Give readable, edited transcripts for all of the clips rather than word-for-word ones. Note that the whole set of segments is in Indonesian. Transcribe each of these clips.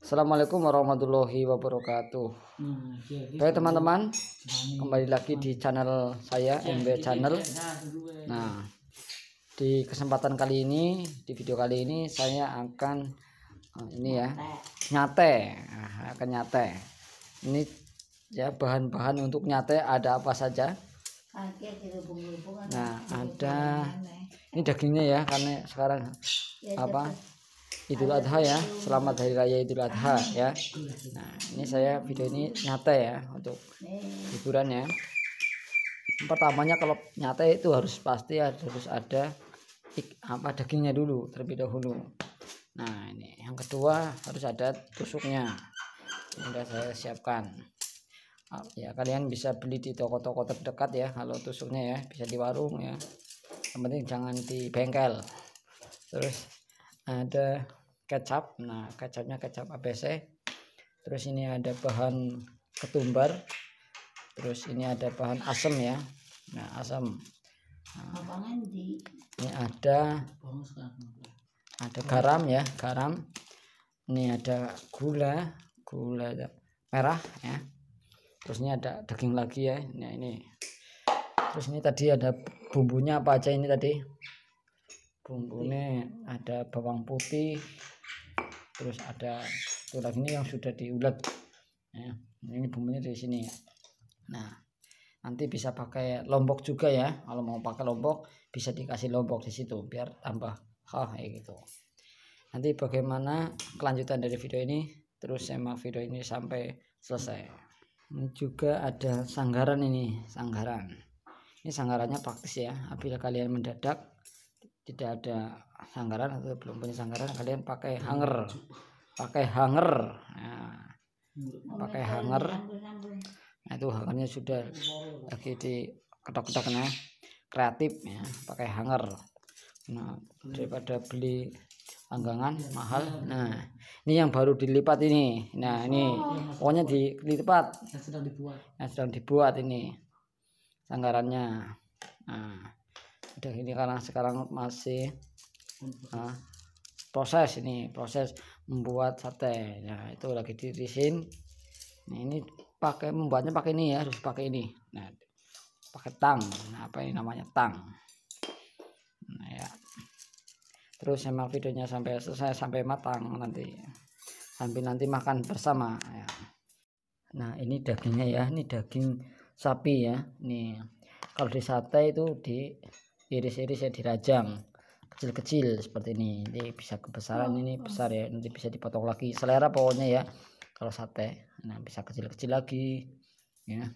Assalamualaikum warahmatullahi wabarakatuh. Baik teman-teman, kembali lagi di channel saya, MB Channel. Nah, di kesempatan kali ini, di video kali ini saya akan nyate. Akan nyate. Ini ya bahan-bahan untuk nyate ada apa saja. Nah, ada ini dagingnya ya, karena sekarang Idul Adha ya, selamat Hari Raya Idul Adha ya. Nah, ini saya video ini nyate ya untuk hiburan ya. Pertamanya kalau nyate itu harus ada dagingnya dulu terlebih dahulu. Nah, ini yang kedua harus ada tusuknya. Ini sudah saya siapkan. Ya, kalian bisa beli di toko-toko terdekat ya kalau tusuknya ya, bisa di warung ya. Yang penting jangan di bengkel. Terus ada kecap. Nah, kecapnya kecap ABC. Terus ini ada bahan ketumbar. Terus ini ada bahan asam ya. Nah, asam. Nah, ini ada garam ya, garam. Ini ada gula merah ya. Terus ini ada daging lagi ya. Nah, ini. Terus ini tadi ada bumbunya apa aja ini tadi? Bumbunya ada bawang putih, terus ada itu lagi ini yang sudah diulek ya. Ini bumbunya di sini. Nah, nanti bisa pakai lombok juga ya. Kalau mau pakai lombok bisa dikasih lombok di situ biar tambah gitu. Nanti bagaimana kelanjutan dari video ini, terus simak video ini sampai selesai. Ini juga ada sanggaran ini, sanggaran. Ini sanggarannya praktis ya. Apabila kalian mendadak tidak ada sanggaran atau belum punya sanggaran, kalian pakai hanger. Nah, pakai hanger. Nah, itu hangernya sudah lagi diketok-ketoknya, kreatif ya, pakai hanger. Nah, daripada beli langgangan mahal. Nah, ini yang baru dilipat ini. Nah, ini pokoknya dilipat yang sedang dibuat ini sanggarannya. Nah, udah ini karena sekarang masih proses membuat sate. Nah, itu lagi ditirisin. Nah, ini membuatnya pakai ini ya, harus pakai ini. Nah, pakai tang. Nah, apa ini namanya, tang. Nah, ya. Terus simak videonya sampai selesai, sampai matang nanti. Sampai nanti makan bersama ya. Nah, ini dagingnya ya, ini daging sapi ya. Nih, kalau di sate itu iris-iris ya, dirajang kecil-kecil seperti ini. Ini bisa kebesaran, ini besar ya, nanti bisa dipotong lagi, selera pokoknya ya kalau sate. Nah, bisa kecil-kecil lagi ya.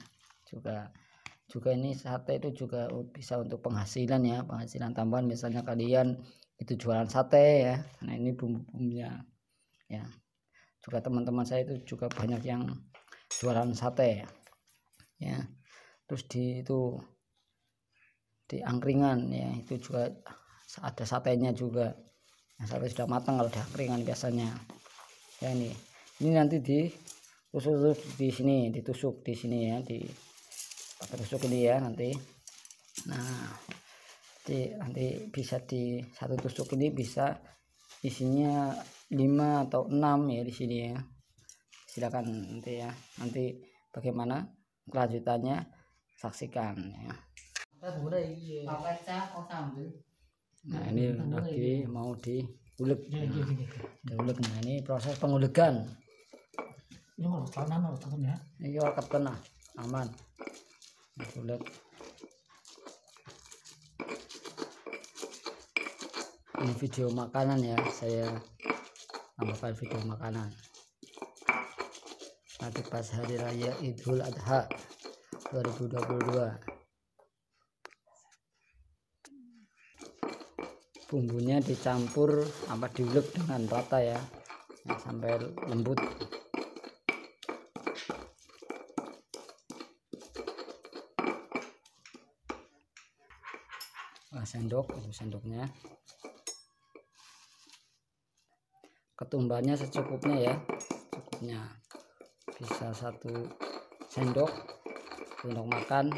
Juga ini sate itu juga bisa untuk penghasilan ya, penghasilan tambahan. Misalnya kalian itu jualan sate ya. Nah, ini bumbu-bumbunya ya. Juga teman-teman saya itu juga banyak yang jualan sate ya. Terus di angkringan ya, itu juga ada satenya juga. Nah, sate sudah matang kalau di angkringan biasanya ya. Ini nanti ditusuk di sini, ditusuk di sini ya, pakai tusuk ini ya nanti. Nah, nanti bisa di satu tusuk ini bisa isinya 5 atau 6 ya di sini ya. Silakan nanti ya, nanti bagaimana kelanjutannya saksikan ya. Nah, ini lagi mau diulek. Nah, ini proses pengulekan. Ini keton aman. Ulek. Ini video makanan ya, saya tambahkan video makanan. Nanti pas Hari Raya Idul Adha 2022. Bumbunya dicampur diulek dengan rata ya, sampai lembut. Sendoknya. Ketumbarnya secukupnya ya, bisa 1 sendok untuk makan.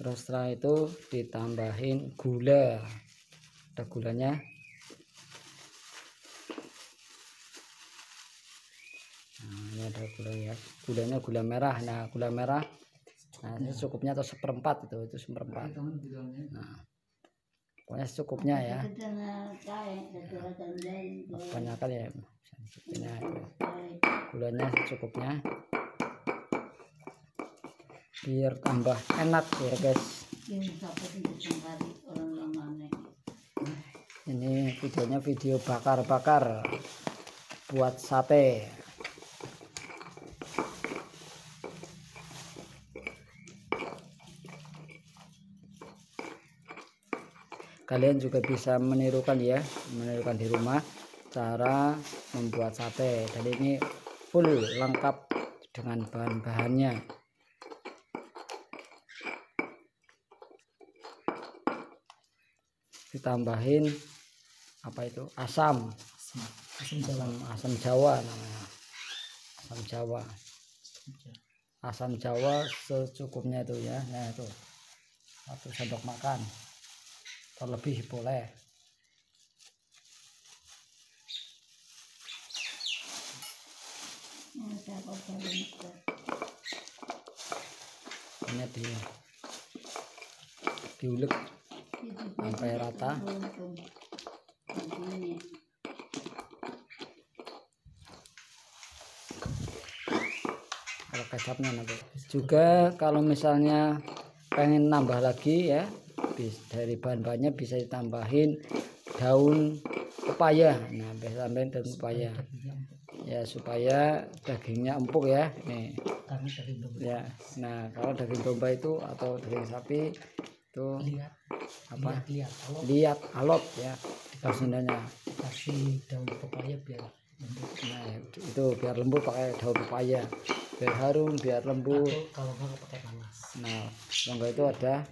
Terus setelah itu ditambahin gula ada gulanya. Nah, ini ada gula ya, gulanya gula merah. Nah, gula merah, nah ini cukupnya atau seperempat itu seperempat. Nah, pokoknya secukupnya ya, banyak kali ya, gulanya secukupnya biar tambah enak ya guys. Ini videonya video bakar-bakar buat sate. Kalian juga bisa menirukan ya, menirukan di rumah cara membuat sate. Dan ini full lengkap dengan bahan-bahannya. Ditambahin apa itu, asam Jawa namanya, asam Jawa secukupnya itu ya. Nah itu 1 sendok makan, terlebih boleh. Ini diulek sampai rata. Kalau kecapnya nanti juga, kalau misalnya pengen nambah lagi ya, dari bahan-bahannya bisa ditambahin daun pepaya. Nah, bisa tambahin daun pepaya ya, supaya dagingnya empuk ya. Nih ya. Nah, kalau daging domba itu atau daging sapi itu apa, lihat alot ya bahasanya, kasih daun pepaya biar lembut. Nah itu biar lembut, pakai daun pepaya biar harum, biar lembut. Atau kalau nggak pakai nanas. Nah kalau nggak itu ada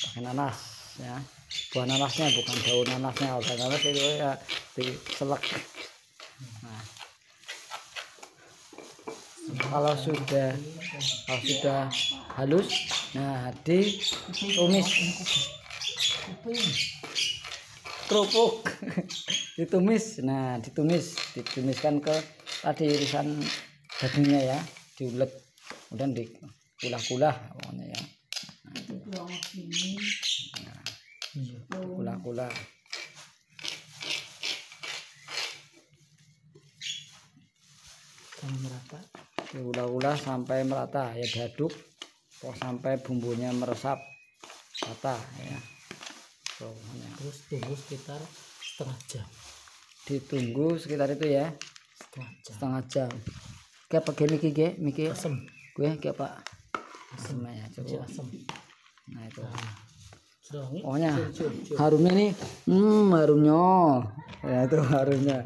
pakai nanas ya, buah nanasnya, bukan daun nanasnya. Kalau nanas itu ya diselek. Nah kalau sudah halus, nah ditumis kerupuk. Ditumiskan ke tadi irisan dagingnya ya, diulek, kemudian dikulah-kulah pokoknya ya. Kulah-kulah diulah-ulah sampai merata ya, diaduk sampai bumbunya meresap rata ya. Terus tunggu sekitar setengah jam. Ditunggu sekitar itu ya, setengah jam. Kayak begini Miki asem gue kayak Pak asem ya, coba asem. Nah itu pokoknya harumnya nih, harumnya ya, itu harumnya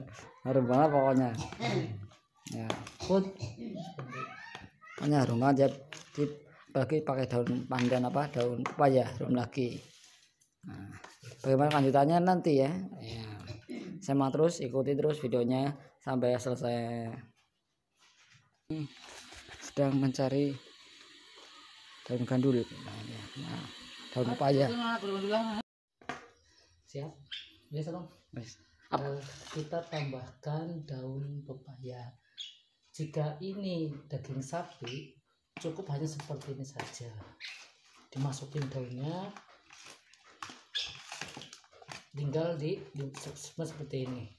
harum banget pokoknya ya. Pokoknya harum banget ya, dibagi pakai daun pandan apa, daun pepaya, harum lagi. Nah, bagaimana lanjutannya nanti ya, saya terus ikuti terus videonya sampai selesai. Sedang mencari daun gandul, daun pepaya. Siap, biasa dong. Kita tambahkan daun pepaya. Jika ini daging sapi, cukup hanya seperti ini saja. Dimasukin daunnya, tinggal di seperti ini.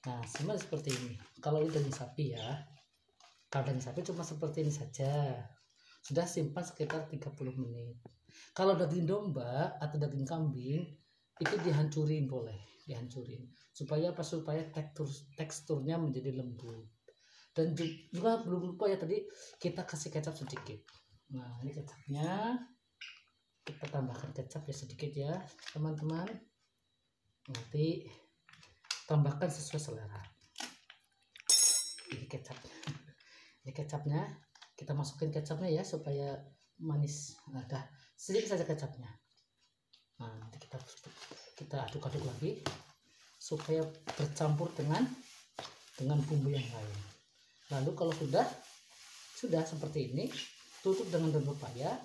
Nah, seperti ini. Kalau ini daging sapi ya, kalau daging sapi cuma seperti ini saja. Sudah simpan sekitar 30 menit. Kalau daging domba atau daging kambing itu dihancurin, boleh dihancurin supaya teksturnya menjadi lembut. Dan juga belum lupa ya, tadi kita kasih kecap sedikit. Nah, ini kecapnya, kita tambahkan kecap ya sedikit ya teman-teman. Nanti tambahkan sesuai selera. Ini kecapnya kita masukin kecapnya ya supaya manis. Nah, dah sedikit saja kecapnya. Nah, nanti kita aduk-aduk lagi supaya bercampur dengan bumbu yang lain. Lalu kalau sudah seperti ini, tutup dengan daun pepaya.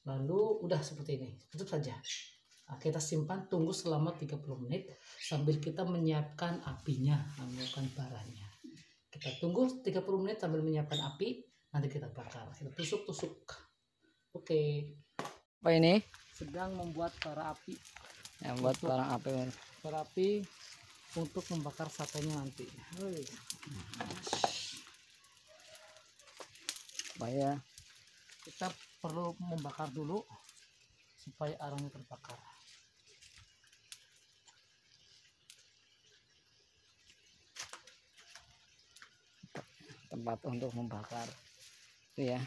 Lalu udah seperti ini, tutup saja. Nah, kita simpan, tunggu selama 30 menit sambil kita menyiapkan apinya, menyiapkan baranya. Kita tunggu 30 menit sambil menyiapkan api, nanti kita bakar. Kita tusuk-tusuk. Oke. Apa ini? Sedang membuat bara api. Yang buat barang api. Bara api untuk membakar satenya nanti. Supaya Kita perlu membakar dulu supaya arangnya terbakar. tempat untuk membakar itu ya.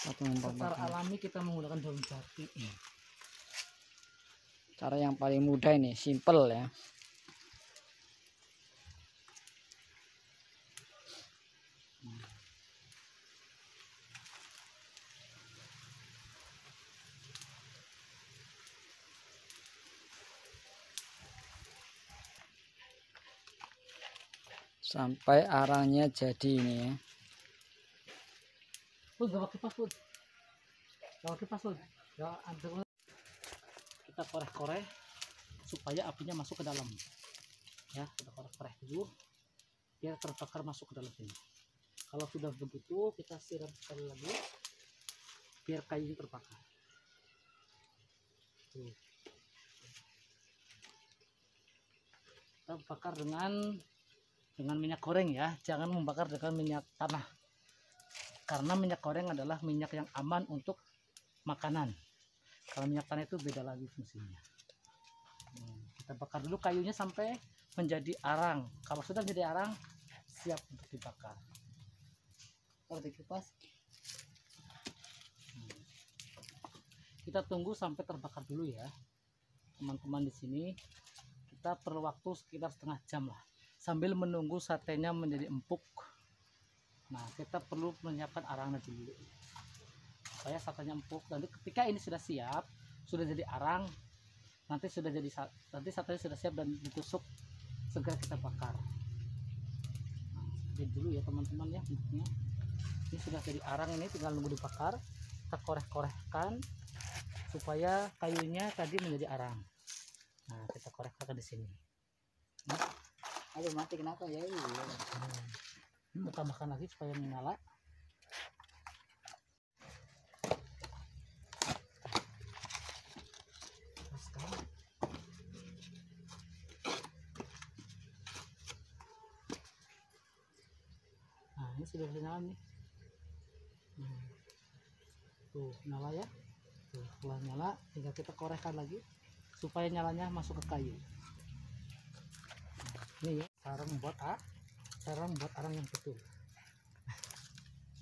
Waktu Secara membakar. alami kita menggunakan daun jati. Cara yang paling mudah ini, simple ya. Sampai arangnya jadi ini ya. Gak pakai kipas, gak pakai kipas, kita korek-korek supaya apinya masuk ke dalam ya. Kita korek-korek dulu biar terbakar masuk ke dalam sini. Kalau sudah begitu kita siram sekali lagi biar kayunya terbakar. Tuh. Kita bakar dengan minyak goreng ya, jangan membakar dengan minyak tanah, karena minyak goreng adalah minyak yang aman untuk makanan. Kalau minyak tanah itu beda lagi fungsinya. Kita bakar dulu kayunya sampai menjadi arang. Kalau sudah menjadi arang, siap untuk dibakar. Kalau dikipas, kita tunggu sampai terbakar dulu ya, teman-teman. Di sini kita perlu waktu sekitar setengah jam lah, sambil menunggu satenya menjadi empuk. Nah, kita perlu menyiapkan arangnya dulu supaya satenya empuk. Nanti ketika ini sudah siap, sudah jadi arang, nanti satenya sudah siap dan ditusuk, segera kita bakar. Nah, seperti dulu ya teman-teman ya bentuknya. Ini sudah jadi arang, ini tinggal nunggu dibakar. Kita korek-korekkan supaya kayunya tadi menjadi arang. Nah, kita korek-korek di sini. Nah, Aduh, mati kenapa ya? kita tambahkan lagi supaya menyala. Nah, ini sudah nyala nih. Tuh, nyala ya. Tuh, setelah nyala tinggal kita korekkan lagi supaya nyalanya masuk ke kayu. Ini ya cara membuat arang yang betul.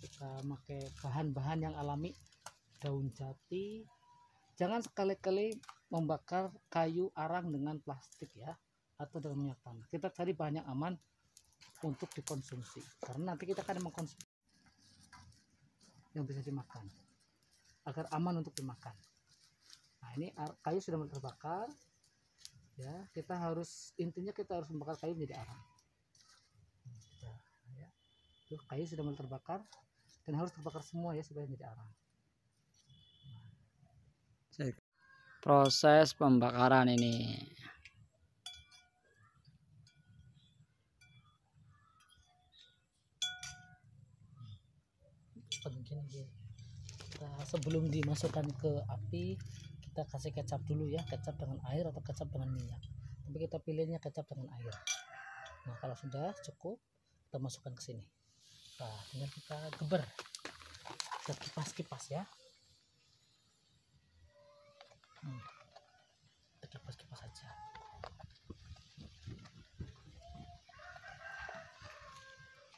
Kita pakai bahan-bahan yang alami, daun jati. Jangan sekali-kali membakar kayu arang dengan plastik ya, atau dengan minyak tanah. Kita cari bahan yang aman untuk dikonsumsi, karena nanti kita akan mengkonsumsi yang bisa dimakan, agar aman untuk dimakan. Nah, ini kayu sudah mulai terbakar ya. Intinya kita harus membakar kayu menjadi arang. Ya. Tuh, kayu sudah mulai terbakar dan harus terbakar semua ya supaya menjadi arang. Proses pembakaran ini. Sebelum dimasukkan ke api, kita kasih kecap dulu ya, kecap dengan air atau kecap dengan minyak. Tapi kita pilihnya kecap dengan air. Nah, kalau sudah cukup, kita masukkan ke sini. Nah, tinggal kita geber, kita kipas-kipas ya. Kita kipas-kipas saja.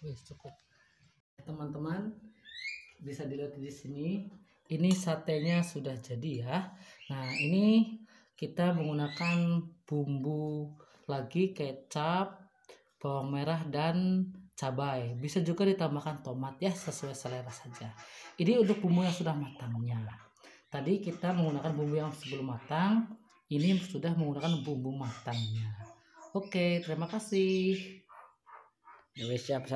Wih, cukup. Teman-teman, bisa dilihat di sini. Ini satenya sudah jadi ya. Nah, ini kita menggunakan bumbu lagi, kecap, bawang merah dan cabai. Bisa juga ditambahkan tomat ya, sesuai selera saja. Ini untuk bumbu yang sudah matangnya. Tadi kita menggunakan bumbu yang sebelum matang, ini sudah menggunakan bumbu matangnya. Oke, terima kasih. Ya, siap.